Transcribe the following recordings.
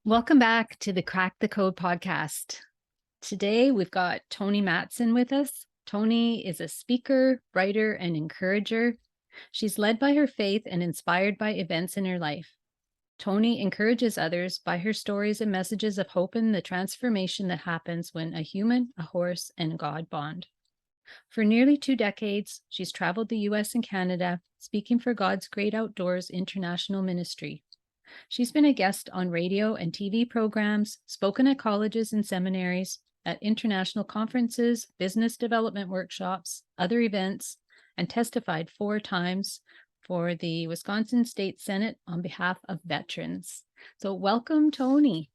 Welcome back to the Crack the Code podcast. Today we've got Toni Mattson with us. Toni is a speaker, writer, and encourager. She's led by her faith and inspired by events in her life. Toni encourages others by her stories and messages of hope and the transformation that happens when a human, a horse, and God bond. For nearly 2 decades, she's traveled the US and Canada, speaking for God's Great Outdoors International Ministry. She's been a guest on radio and TV programs, spoken at colleges and seminaries, at international conferences, business development workshops, other events, and testified 4 times for the Wisconsin State Senate on behalf of veterans. So welcome, Toni.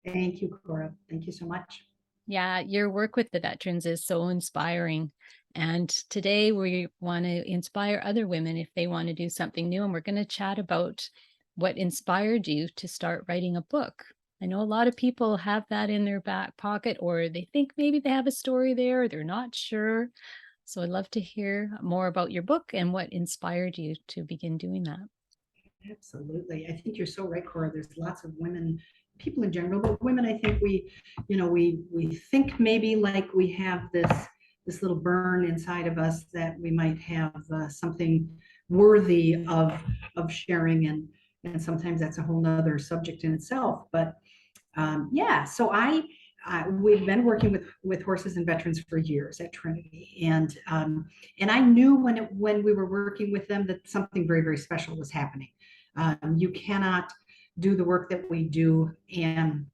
Thank you, Cora. Thank you so much. Yeah, your work with the veterans is so inspiring. And today we want to inspire other women if they want to do something new. And we're going to chat about what inspired you to start writing a book. I know a lot of people have that in their back pocket, or they think maybe they have a story there, or they're not sure. So I'd love to hear more about your book and what inspired you to begin doing that. Absolutely. I think you're so right, Cora. There's lots of women, people in general, but women, I think we think maybe like we have this little burn inside of us that we might have something worthy of sharing, and sometimes that's a whole nother subject in itself. But yeah, so we've been working with horses and veterans for years at Trinity, and I knew when we were working with them that something very, very special was happening. You cannot do the work that we do and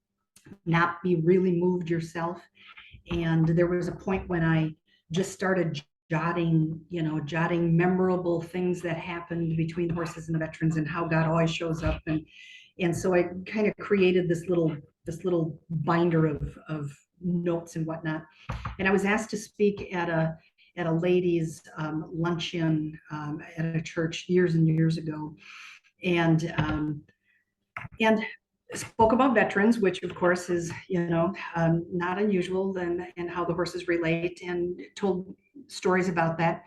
not be really moved yourself. And there was a point when I just started jotting memorable things that happened between the horses and the veterans and how God always shows up. And so I kind of created this little binder of notes and whatnot. And I was asked to speak at a ladies' luncheon at a church years and years ago, and spoke about veterans, which of course is not unusual, and how the horses relate, and told stories about that.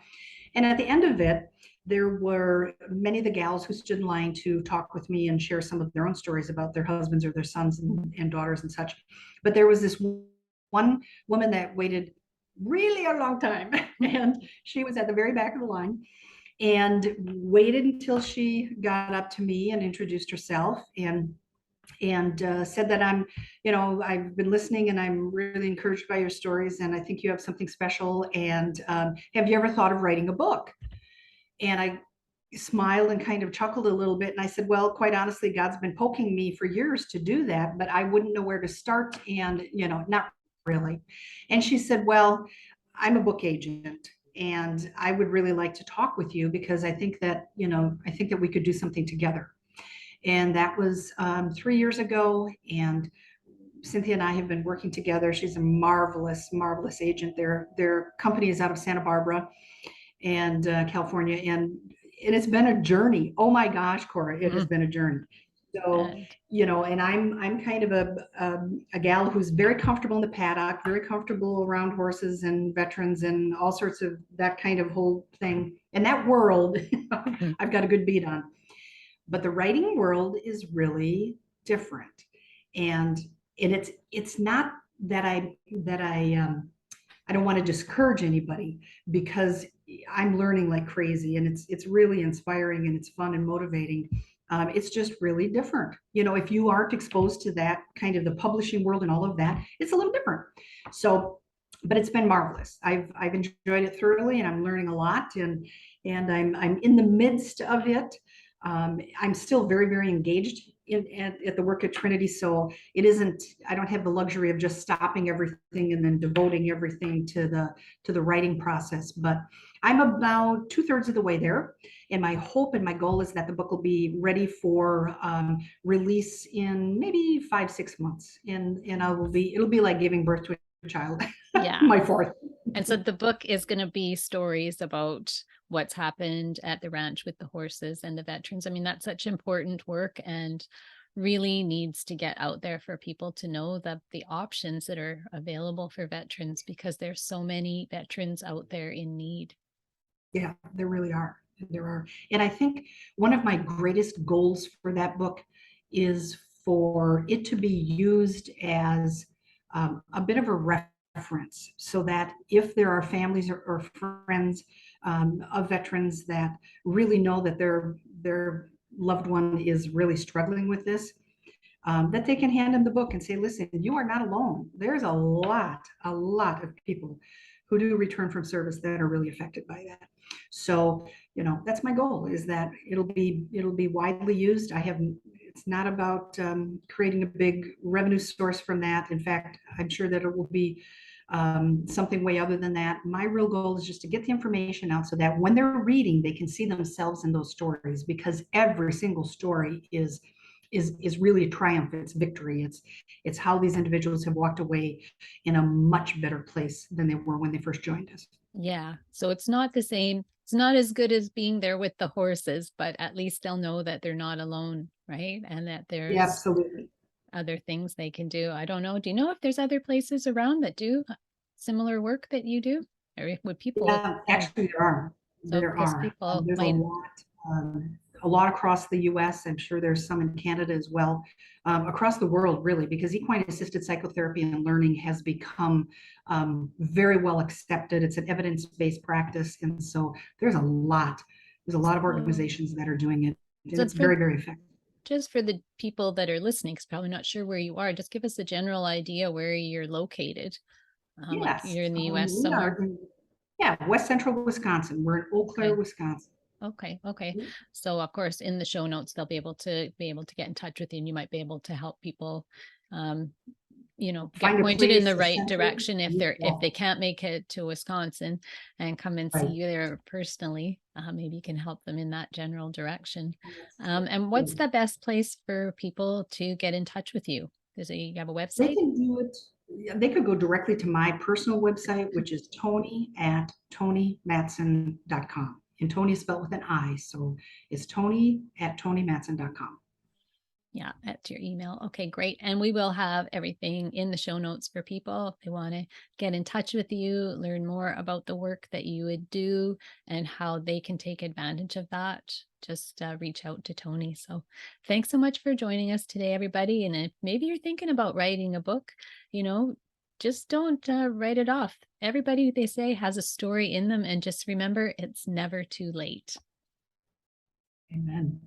And at the end of it, there were many of the gals who stood in line to talk with me and share some of their own stories about their husbands or their sons and daughters and such. But there was this one woman that waited really a long time, and she was at the very back of the line and waited until she got up to me and introduced herself, and said that I've been listening and I'm really encouraged by your stories, and I think you have something special, and have you ever thought of writing a book? And I smiled and kind of chuckled a little bit, and I said, well, quite honestly, God's been poking me for years to do that, but I wouldn't know where to start, and not really. And she said, well, I'm a book agent, and I would really like to talk with you because I think that we could do something together. And that was 3 years ago. And Cynthia and I have been working together. She's a marvelous, marvelous agent. Their company is out of Santa Barbara and California, and it's been a journey. Oh my gosh, Cora, it has been a journey. So, and I'm kind of a gal who's very comfortable in the paddock, very comfortable around horses and veterans and all sorts of that kind of whole thing. And that world, I've got a good beat on. But the writing world is really different, and it's not that I don't want to discourage anybody, because I'm learning like crazy, and it's really inspiring, and it's fun and motivating. It's just really different. If you aren't exposed to that kind of the publishing world and all of that, it's a little different. So, but it's been marvelous. I've enjoyed it thoroughly, and I'm learning a lot, and I'm in the midst of it. I'm still very, very engaged at the work at Trinity. So I don't have the luxury of just stopping everything and then devoting everything to the writing process. But I'm about 2/3 of the way there. And my hope and my goal is that the book will be ready for release in maybe 5-6 months. And it'll be like giving birth to a child. Yeah. My fourth. And so the book is going to be stories about what's happened at the ranch with the horses and the veterans. I mean, that's such important work, and really needs to get out there for people to know that the options that are available for veterans, because there's so many veterans out there in need. Yeah, there really are. There are. And I think one of my greatest goals for that book is for it to be used as a bit of a reference so that if there are families or friends of veterans that really know that their loved one is really struggling with this, that they can hand them the book and say, listen, you are not alone. There's a lot of people who do return from service that are really affected by that. So, that's my goal, is that it'll be widely used. It's not about creating a big revenue source from that. In fact, I'm sure that it will be something way other than that. My real goal is just to get the information out so that when they're reading, they can see themselves in those stories, because every single story is really a triumph. It's victory. It's how these individuals have walked away in a much better place than they were when they first joined us. Yeah. So it's not the same. It's not as good as being there with the horses, but at least they'll know that they're not alone, right? And that Yeah, there's absolutely. other things they can do. I don't know. Do you know if there's other places around that do similar work that you do? Or would people, Yeah, yeah. actually, there are. So There because are. people There's might, a lot across the US. I'm sure there's some in Canada as well, across the world, really, because equine assisted psychotherapy and learning has become very well accepted. It's an evidence-based practice. And so there's a lot of oh, organizations that are doing it, and so it's very, for very effective. just for the people that are listening, because probably not sure where you are, just give us a general idea where you're located. Like Yes, you're in the US we are somewhere. in, yeah, West Central Wisconsin. We're in Eau Claire, Okay. Wisconsin. Okay. Okay. So of course in the show notes they'll be able to get in touch with you, and you might be able to help people um get Find a pointed in place, the a right center. direction if they can't make it to Wisconsin and come and see Right. you there personally. Maybe you can help them in that general direction. That's And what's good. the best place for people to get in touch with you? You have a They website? can do it. Yeah, they could go directly to my personal website, which is Toni at tonimattson.com. And Toni is spelled with an I. So it's Toni at tonimattson.com. Yeah, that's your email. Okay, great. And we will have everything in the show notes for people if they want to get in touch with you, learn more about the work that you would do and how they can take advantage of that. Just reach out to Toni. So thanks so much for joining us today, everybody. And if maybe you're thinking about writing a book, you know, just don't write it off. Everybody, they say, has a story in them. And just remember, it's never too late. Amen.